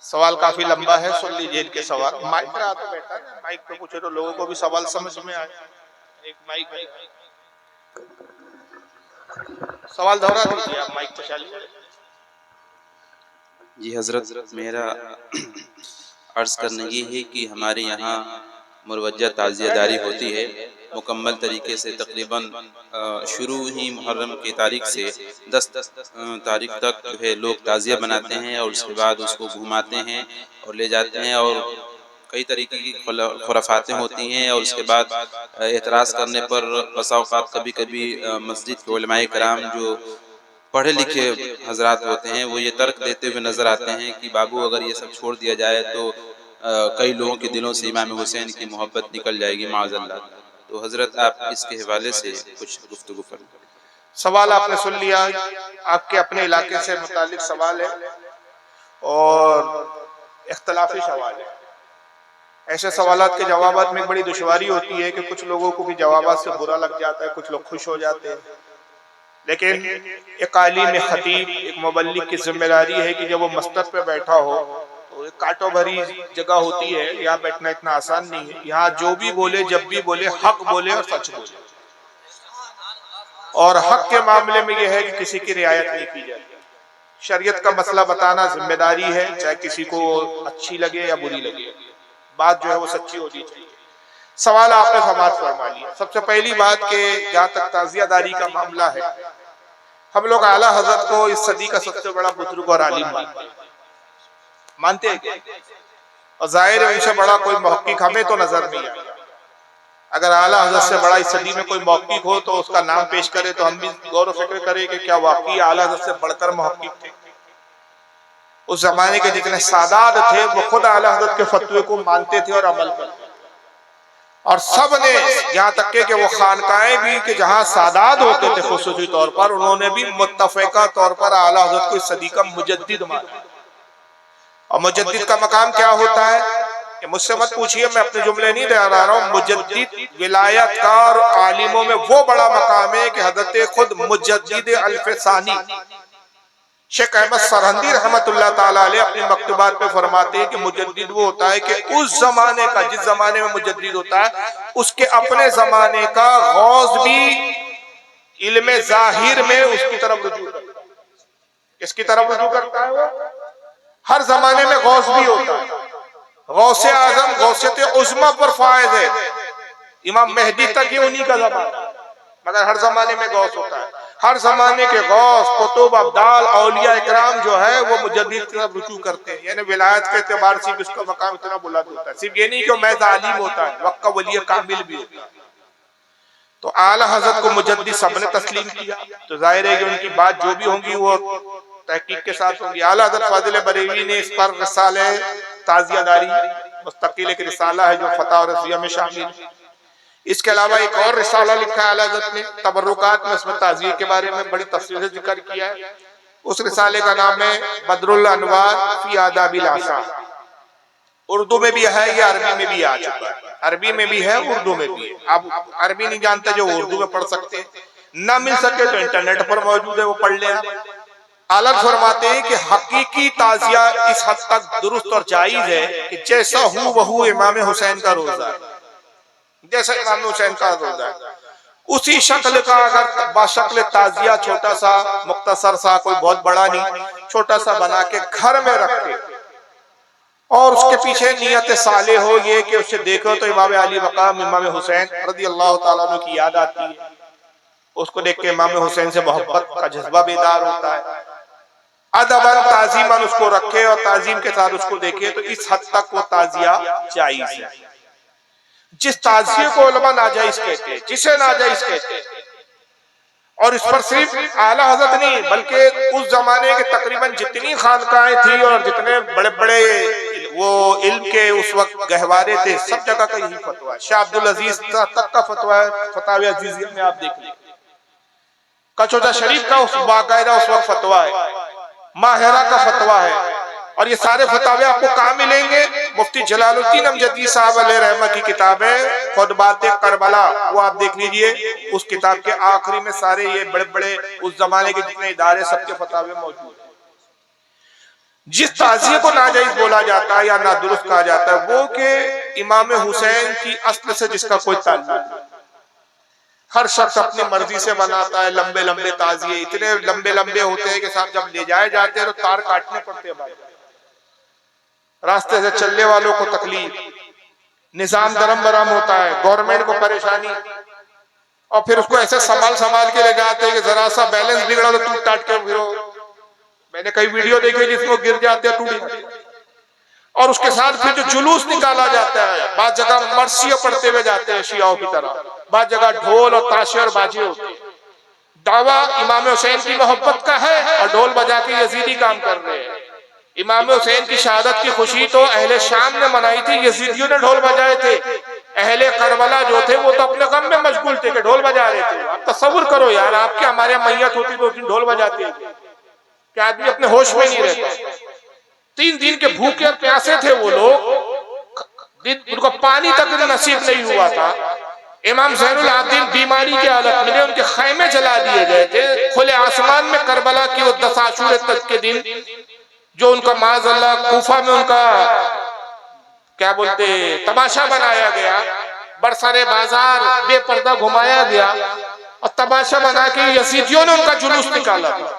سوال کافی لمبا ہے، سن لیجیے ان کے سوال۔ مائک پر آتے بیٹھا ہے، مائک پہ پوچھے تو لوگوں کو بھی سوال سمجھ میں آئے۔ ایک مائک ہے، سوال دہرا دیجیے آپ، مائک پہ چالیے۔ جی حضرت، میرا عرض کرنا یہ ہے کہ ہمارے یہاں مروجہ تعزیہ داری ہوتی ہے مکمل طریقے سے، تقریباً شروع ہی محرم کی تاریخ سے 10 تاریخ تک جو ہے لوگ تعزیہ بناتے ہیں، اور اس کے بعد اس کو گھماتے ہیں اور لے جاتے ہیں، اور کئی طریقے کی خرافاتیں ہوتی ہیں، اور اس کے بعد اعتراض کرنے پر بسا اوقات کبھی کبھی مسجد کے علماء کرام جو پڑھے لکھے حضرات ہوتے ہیں وہ یہ ترک دیتے ہوئے نظر آتے ہیں کہ بابو اگر یہ سب چھوڑ دیا جائے تو کئی لوگوں کے دلوں سے امام حسین کی محبت نکل جائے گی معاذ اللہ۔ تو حضرت آپ اس کے حوالے سے کچھ گفتگو فرمائیں۔ سوال آپ نے سن لیا، آپ کے اپنے علاقے سے متعلق سوال ہے اور اختلافی سوال ہے۔ ایسے سوالات کے جوابات میں بڑی دشواری ہوتی ہے کہ کچھ لوگوں کو بھی جوابات سے برا لگ جاتا ہے، کچھ لوگ خوش ہو جاتے ہیں، لیکن ایک عالم، خطیب، ایک مبلغ کی ذمہ داری ہے کہ جب وہ مسجد پہ بیٹھا ہو تو ایک کانٹوں بھری جگہ ہوتی ہے، یہاں بیٹھنا اتنا آسان نہیں ہے۔ یہاں جو بھی بولے، جب بھی بولے، حق بولے اور سچ بولے، اور حق کے معاملے میں یہ ہے کہ کسی کی رعایت نہیں کی جاتی۔ شریعت کا مسئلہ بتانا ذمہ داری ہے، چاہے کسی کو اچھی لگے یا بری لگے، بات جو ہے وہ سچی ہونی چاہیے۔ سوال آپ نے سماعت فرما لیا۔ سب سے پہلی بات کہ جہاں تک تعزیہ داری کا معاملہ ہے، ہم لوگ اعلیٰ حضرت کو اس صدی کا سب سے بڑا بزرگ اور عالم مانتے ہیں کہ، اور ظاہر ہے ان سے بڑا کوئی محقق ہمیں تو نظر نہیں آیا۔ اگر اعلیٰ حضرت سے بڑا اس صدی میں کوئی محقق ہو تو اس کا نام پیش کرے تو ہم بھی غور و فکر کریں کہ کیا واقعی اعلیٰ حضرت سے بڑھ کر محقق تھے۔ اس زمانے کے جتنے سادات تھے وہ خود اعلیٰ حضرت کے فتوے کو مانتے تھے اور عمل کرتے تھے، اور سب نے، یہاں تک کہ وہ خانقاہیں بھی کہ جہاں سادات ہوتے تھے خصوصی طور پر، انہوں نے بھی متفقہ طور پر اعلیٰ حضرت کو اس صدی کا مجدد مانا۔ اور مجدد کا مقام کیا ہوتا ہے کہ مجھ سے مت پوچھئے، میں اپنے جملے نہیں دہرا رہا ہوں، مجدد ولایت کا اور عالموں میں وہ بڑا مقام ہے کہ حضرت خود مجدد الف ثانی شیخ احمد سرہندی رحمت اللہ تعالیٰ علیہ اپنے مکتوبات میں فرماتے ہیں کہ مجدد وہ ہوتا ہے کہ اس زمانے کا، جس زمانے میں مجدد ہوتا ہے، اس کے اپنے زمانے کا غوث بھی علم ظاہر میں اس کی طرف رجوع کرتا ہے۔ اس کی طرف رجوع کرتا ہے، وہ ہر زمانے میں غوث بھی ہوتا ہے۔ غوث اعظم غوثیت عظمی پر فائز ہے، امام مہدی تک یہ انہی کا زمانہ، مگر ہر زمانے میں غوث ہوتا ہے۔ ہر زمانے کے غوث، قطب، ابدال، اولیاء اکرام جو ہے وہ مجدد کی طرف رجوع کرتے ہیں، یعنی ولایت کے اعتبار سے بھی اس کا مقام اتنا بلند ہوتا ہے۔ صرف یہ نہیں کہ وہ محض عالم ہوتا ہے، وقت کا ولی کامل بھی ہوتا ہے۔ تو اعلیٰ حضرت کو مجدد سب نے تسلیم کیا، تو ظاہر ہے کہ ان کی بات جو بھی ہوں گی وہ تحقیق کے ساتھ ہوں گی۔ اعلیٰ حضرت فاضل بریلوی نے اس پر رسالہ تعزیہ داری مستقل ایک رسالہ ہے جو فتح و رضویہ میں شامل ہے۔ اس کے علاوہ ایک اور رسالہ لکھا ہے اعلیٰ حضرت نے تبرکات میں، اس میں تعزیہ کے بارے میں بڑی تفصیل سے ذکر کیا ہے۔ اس رسالے کا نام ہے بدر الانوار فی آداب العصا۔ اردو میں بھی ہے، یہ عربی میں بھی آ چکا ہے، عربی میں بھی ہے، اردو میں بھی ہے۔ آپ عربی نہیں جانتے جو اردو میں پڑھ سکتے ہیں، نہ مل سکے تو انٹرنیٹ پر موجود ہے، وہ پڑھ لیں آپ۔ اعلیٰ فرماتے ہیں کہ حقیقی تعزیہ اس حد تک درست اور جائز ہے کہ جیسا ہو وہ امام حسین کا روزہ ہے، جیسا امام حسین کا روزہ ہے، اسی شکل کا اگر باشکل تعزیہ چھوٹا سا مختصر سا، کوئی بہت بڑا نہیں، چھوٹا سا بنا کے گھر میں رکھے، اور اس کے پیچھے نیت صالح ہو یہ کہ اسے دیکھو تو امام علی مقام امام حسین رضی اللہ تعالیٰ عنہ کی یاد آتی ہے، اس کو دیکھ کے امام حسین سے محبت کا جذبہ بیدار ہوتا ہے، ادباً تعظیماً اس کو رکھے اور تعظیم کے ساتھ اس کو دیکھے، تو اس حد تک وہ تعزیہ جائز ہے۔ جس تعزیے کو علماء ناجائز کہتے ہیں، جسے ناجائز کہتے ہیں، اور اس پر صرف اعلیٰ حضرت نہیں بلکہ اس زمانے کے تقریباً جتنی خانقاہیں تھیں اور جتنے بڑے بڑے وہ علم کے اس وقت گہوارے تھے، سب جگہ کا یہی فتویٰ ہے۔ شاہ عبدالعزیز تک کا فتویٰ ہے، فتاوی عزیزیہ میں آپ دیکھ لیں، کچوجہ شریف کا باقاعدہ اس وقت فتویٰ ہے، ماہرہ کا فتویٰ ہے، اور یہ سارے فتاوے آپ کو کہاں ملیں گے؟ مفتی جلال الدین امجدی صاحب علیہ رحمہ کی کتاب ہے خطبات کربلا، وہ آپ دیکھ لیجئے، اس کتاب کے آخری میں سارے یہ بڑے بڑے اس زمانے کے جتنے ادارے سب کے فتاوے موجود ہیں۔ جس تعزیے کو ناجائز بولا جاتا ہے یا نادرست کہا جاتا ہے وہ کہ امام حسین کی اصل سے جس کا کوئی تعلق نہیں. ہر شخص اپنی مرضی سے بناتا ہے. لمبے لمبے تعزیے اتنے لمبے لمبے ہوتے ہیں کہ صاحب جب لے جائے جاتے ہیں تو تار کاٹنے پڑتے ہیں بھائی. راستے سے چلنے والوں کو تکلیف, نظام درم برم ہوتا ہے, گورنمنٹ کو پریشانی, اور پھر اس کو ایسے سنبھال کے لے جاتے ہیں کہ ذرا سا بیلنس بگڑا تو ٹوٹ ٹاٹ کے پھرو. میں نے کئی ویڈیو دیکھے جس میں گر جاتے ہیں, ٹوٹ جاتے ہیں. اور اس کے ساتھ پھر جو جلوس نکالا جاتا ہے, بعض جگہ مرثیہ پڑھتے ہوئے جاتے ہیں شیعوں کی طرح, بعض جگہ ڈھول اور تاشے اور باجے ہوتے ہیں. دعویٰ امام حسین کی محبت کا ہے اور ڈھول بجا کے یزیدی کام کر رہے ہیں. امام حسین کی شہادت کی خوشی تو اہل شام نے منائی تھی, یزیدیوں نے ڈھول بجائے تھے. اہل کربلا جو تھے وہ تو اپنے غم میں مشغول تھے کہ ڈھول بجا رہے تھے. آپ تصور کرو یار, آپ کے ہمارے میت ہوتی تو اس دن ڈھول بجاتے کہ آدمی اپنے ہوش میں نہیں رہتا. 3 دن کے بھوکے اور پیاسے تھے وہ لوگ, ان کو پانی تک نصیب نہیں ہوا تھا. امام زین العابدین بیماری کی حالت میں ان کے خیمے جلا دیے گئے تھے کھلے آسمان میں. کربلا کی وہ 10 عاشور تک کے دن جو ان کا معاذ اللہ کوفہ میں ان کا کیا بولتے تماشا بنایا گیا, برسر بازار بے پردہ گھمایا گیا اور تماشا بنا کے یزیدیوں نے ان کا جلوس نکالا تھا.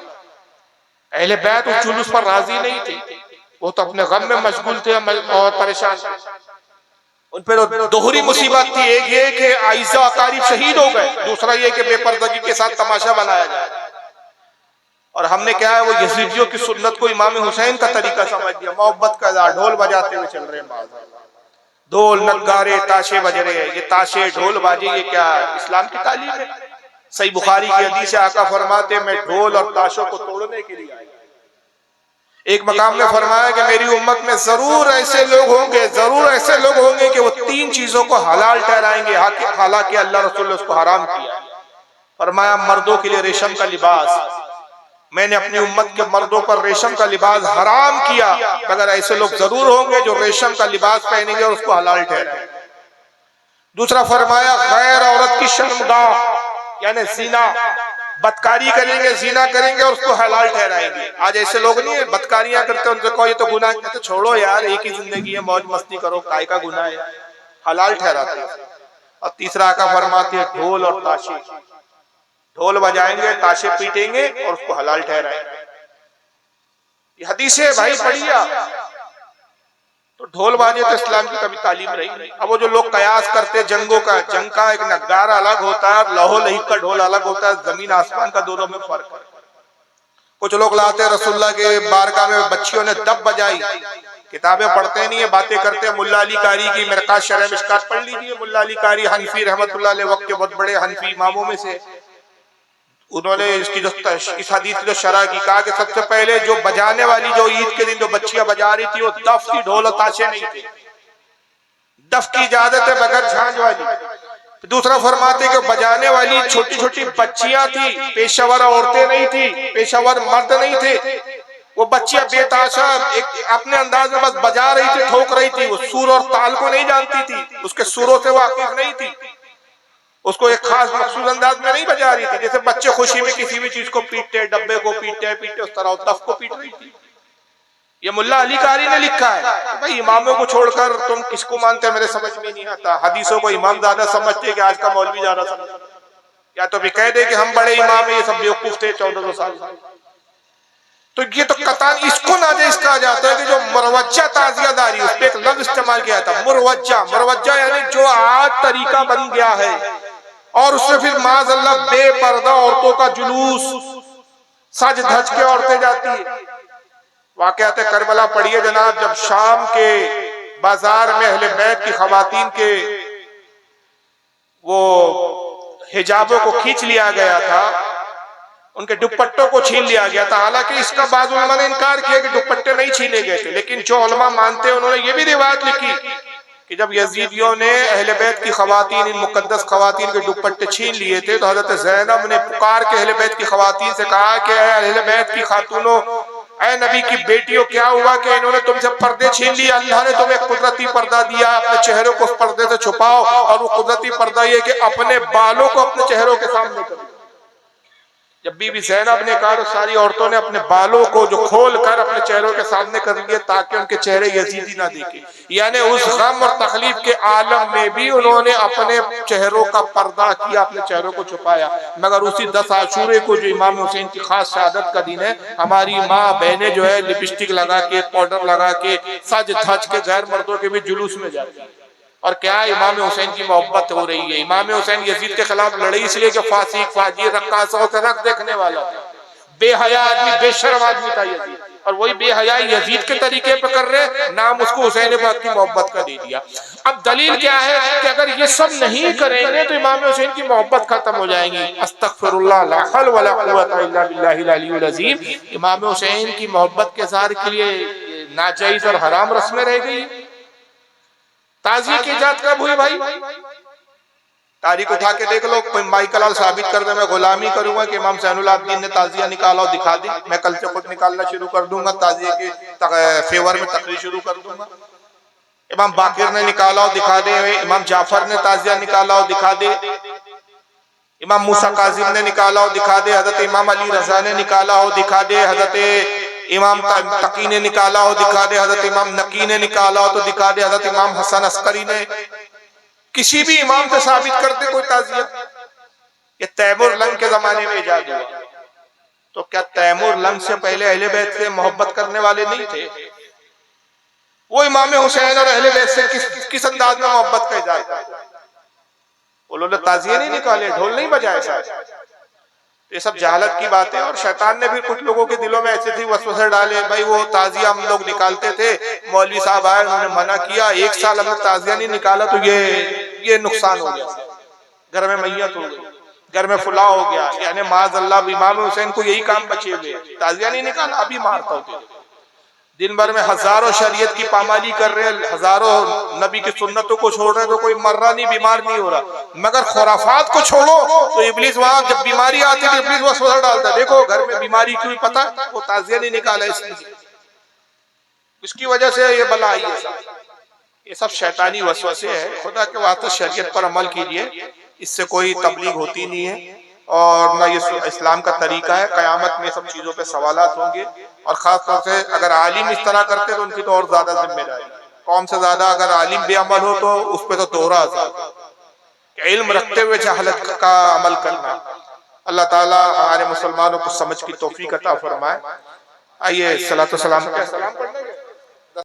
اہل بیت اس جلوس پر راضی نہیں تھے, وہ تو اپنے غم میں مشغول تھے اور پریشان تھے. ان پر دوہری مصیبت تھی, ایک یہ کہ اعزا و اقارب شہید ہو گئے, دوسرا یہ کہ بے پردگی کے ساتھ تماشا بنایا جائے. اور ہم نے کیا ہے وہ یزیدیوں کی سنت کو امام حسین کا طریقہ سمجھ دیا, محبت کا اظہار. ڈھول بجاتے ہوئے چل رہے ہیں, ڈھول نگارے تاشے بج رہے ہیں. یہ تاشے ڈھول باجے یہ کیا اسلام کی تعلیم ہے؟ صحیح بخاری کی حدیث آقا فرماتے میں ڈھول اور تاشوں کو توڑنے کے لیے آیا. ایک مقام میں فرمایا کہ میری امت میں ضرور ایسے لوگ ہوں گے کہ وہ 3 چیزوں کو حلال ٹھہرائیں گے حالانکہ اللہ رسول نے اس کو حرام کیا. فرمایا مردوں کے لیے ریشم کا لباس, میں نے اپنی امت کے مردوں پر ریشم کا لباس حرام کیا, مگر ایسے لوگ ضرور ہوں گے جو ریشم کا لباس پہنیں گے اور اس کو حلال ٹھہرائیں گے. دوسرا فرمایا غیر عورت کی شرمگاہ یعنی زنا, بدکاری کریں گے, زنا کریں گے اور اس کو حلال ٹھہرائیں گے. آج ایسے لوگ نہیں ہیں بدکاریاں کرتے ان سے کہو یہ تو گناہ ہے, کہتے چھوڑو یار ایک ہی زندگی ہے, موج مستی کرو, کائے کا گناہ ہے, حلال ٹھہراتے ہیں. اور تیسرا آقا فرماتے ہیں ڈھول اور تاشے, ڈھول بجائیں گے تاشے پیٹیں گے اور اس کو حلال ٹھہرائیں گے. یہ حدیث ہے بھائی پڑھیے. تو ڈھول باجے تو اسلام کی کبھی تعلیم رہی نہیں. اب وہ جو لوگ قیاس کرتے جنگوں کا, جنگ کا ایک نگارہ الگ ہوتا ہے, لوہ لہب کا ڈھول الگ ہوتا ہے, زمین آسمان کا دونوں میں فرق ہے. کچھ لوگ لاتے رسول اللہ کے بارگاہ میں بچیوں نے دب بجائی, کتابیں پڑھتے نہیں ہیں باتیں کرتے ہیں. ملا علی قاری کی مرقات شرح مشکات پڑھ لیجیے. ملا علی قاری حنفی رحمت اللہ علیہ وقت کے بہت بڑے حنفی اماموں میں سے, انہوں نے اس حدیث کی جو شرح کی کہا کہ سب سے پہلے جو بجانے والی جو عید کے دن جو بچیاں بجا رہی تھی وہ دف کی, ڈھول اور تاشے نہیں تھے. دف کی اجازت ہے مگر جھانج والی. دوسرا فرماتے کہ بجانے والی چھوٹی چھوٹی بچیاں تھی, پیشہ ور عورتیں نہیں تھی, پیشہ ور مرد نہیں تھے. وہ بچیاں بے تاشا اپنے انداز میں بس بجا رہی تھی, ٹھوک رہی تھی. وہ سور اور تال کو نہیں جانتی تھی, اس کے سوروں سے واقف نہیں تھی, اس کو ایک خاص مخصوص انداز میں نہیں بجا رہی تھی. جیسے بچے خوشی میں کسی بھی چیز کو پیٹتے, ڈبے کو پیٹتے اس طرح دف کو پیٹ رہی تھی. یہ ملا علی قاری نے لکھا ہے. بھائی اماموں کو چھوڑ کر تم کس کو مانتے ہیں میرے سمجھ میں نہیں آتا. حدیثوں کو امام زیادہ سمجھتے کہ آج کا مولوی زیادہ سمجھتے, یا تو بھی کہہ دے کہ ہم بڑے امام ہیں, یہ سب بیوقوف تھے 1400 سال. تو یہ تو قطعاً اس کو ناجائز کہا جاتا ہے کہ جو مروجہ تعزیہ داری, اس پہ ایک لفظ استعمال کیا تھا مروجہ یعنی جو آج طریقہ بن گیا ہے اور اس سے پھر معاذ اللہ بے پردہ عورتوں کا جلوس, سج دھج کے عورتیں جاتی ہیں. واقعات کربلا پڑھیے جناب, جب شام کے بازار میں اہل بیت کی خواتین کے وہ حجابوں کو کھینچ لیا گیا تھا, ان کے دوپٹوں کو چھین لیا گیا تھا. حالانکہ اس کا بعض علماء نے انکار کیا کہ دوپٹے نہیں چھینے گئے تھے, لیکن جو علماء مانتے ہیں انہوں نے یہ بھی روایت لکھی کہ جب یزیدیوں نے اہل بیت کی خواتین, ان مقدس خواتین کے دوپٹے چھین لیے تھے, تو حضرت زینب نے پکار کے اہل بیت کی خواتین سے کہا کہ اے اہل بیت کی خاتونوں, اے نبی کی بیٹیوں, کیا ہوا کہ انہوں نے تم سے پردے چھین لیے؟ اللہ نے تمہیں قدرتی پردہ دیا, اپنے چہرے کو اس پردے سے چھپاؤ. اور وہ قدرتی پردہ یہ کہ اپنے بالوں کو اپنے چہروں کے سامنے کرو. جب بی بی زینب نے کہا تو ساری عورتوں نے اپنے بالوں کو جو کھول کر اپنے چہروں کے سامنے کر دیے تاکہ ان کے چہرے یزیدی نہ دیکھیں. یعنی اس غم اور تکلیف کے عالم میں بھی انہوں نے اپنے چہروں کا پردہ کیا، اپنے چہروں کو چھپایا. مگر اسی 10 عاشورے کو جو امام حسین کی خاص شہادت کا دن ہے، ہماری ماں بہنیں جو ہے لپسٹک لگا کے، پاؤڈر لگا کے، سج دھج کے غیر مردوں کے بھی جلوس میں جاتی ہیں. اور کیا امام حسین کی محبت ہو رہی ہے. امام حسین یزید کے خلاف لڑی اس لیے کہ فاسق، فاجر، رقاصوں کا رقص دیکھنے والا تھا، بے حیا آدمی، بے شرم آدمی تھا یزید. اور وہی بے حیائی یزید کے طریقے پہ کر رہے، نام اس کو حسین پاک کی محبت کا دے دیا. اب دلیل کیا ہے کہ اگر یہ سب نہیں کریں گے تو امام حسین کی محبت ختم ہو جائیں گی. استغفر اللہ، لا حول ولا قوت الا باللہ العلی العظیم. امام حسین کی محبت کے اظہار کے لیے ناجائز اور حرام رسمیں رہ گئی. تعزیے کی ایجاد کب ہوئی بھائی؟ تاریخ اٹھا کے دیکھ لو. کوئی مائیکل لال ثابت کر دے میں غلامی کروں گا کہ امام زین العابدین نے تعزیہ نکالا ہو، دکھا دی. میں کل سے خود نکالنا شروع کر دوں گا، تعزیے کے فیور میں تقریر شروع کر دوں گا. امام باقر نے نکالا ہو دکھا دے، امام جعفر نے تعزیہ نکالا ہو دکھا دے، امام موسیٰ کاظم نے نکالا ہو دکھا دے، حضرت امام علی رضا نے نکالا ہو دکھا دے، حضرت امام تقی نے نکالا ہو دکھا دے، حضرت امام نقی نے نکالا ہو تو دکھا دے، حضرت امام حسن عسکری نے. کسی بھی امام سے ثابت کرتے کوئی تعزیہ. یہ تیمور لنگ کے زمانے میں ایجاد ہوا. تو کیا تیمور لنگ سے پہلے اہل بیت سے محبت کرنے والے نہیں تھے؟ وہ امام حسین اور اہل بیت سے کس انداز میں محبت کا اظہار کرتے؟ انہوں نے تعزیے نہیں نکالے، ڈھول نہیں بجائے شاید. یہ سب جہالت کی باتیں. اور شیطان نے بھی کچھ لوگوں کے دلوں میں ایسے تھی وسوسے ڈالے، بھائی وہ تعزیہ ہم لوگ نکالتے تھے، مولوی صاحب آئے انہوں نے منع کیا، 1 سال ہم نے تعزیہ نہیں نکالا تو یہ نقصان ہو گیا، گھر میں میت ہو گئی، گھر میں فلاں ہو گیا. یعنی معاذ اللہ امام حسین کو یہی کام بچے ہوئے، تعزیہ نہیں نکالا ابھی مارتا ہوں. دن بھر میں ہزاروں شریعت کی پامالی کر رہے ہیں، ہزاروں نبی کی سنتوں کو چھوڑ رہے ہیں، تو کوئی مر رہا نہیں، بیمار نہیں ہو رہا. مگر خرافات کو چھوڑو تو ابلیس وہاں جب بیماری آتی ہے ابلیس وسوسہ ڈالتا ہے، دیکھو گھر میں بیماری کیوں پتا، وہ تعزیہ نہیں نکالا اس کی وجہ سے یہ بلا آئی ہے. یہ سب شیطانی وسوسے ہیں. خدا کے واسطے شریعت پر عمل کیجئے، اس سے کوئی تبلیغ ہوتی نہیں ہے اور نہ یہ اسلام کا طریقہ ہے. قیامت میں سب چیزوں پہ سوالات ہوں گے. اور خاص طور سے اگر عالم اس طرح کرتے تو ان کی تو اور زیادہ ذمہ داری. قوم سے زیادہ اگر عالم بے عمل ہو تو اس پہ تو دوہرا عذاب. علم رکھتے ہوئے جہالت کا عمل کرنا. اللہ تعالی ہمارے مسلمانوں کو سمجھ کی توفیق عطا فرمائے. آئیے صلاۃ و سلام پڑھنے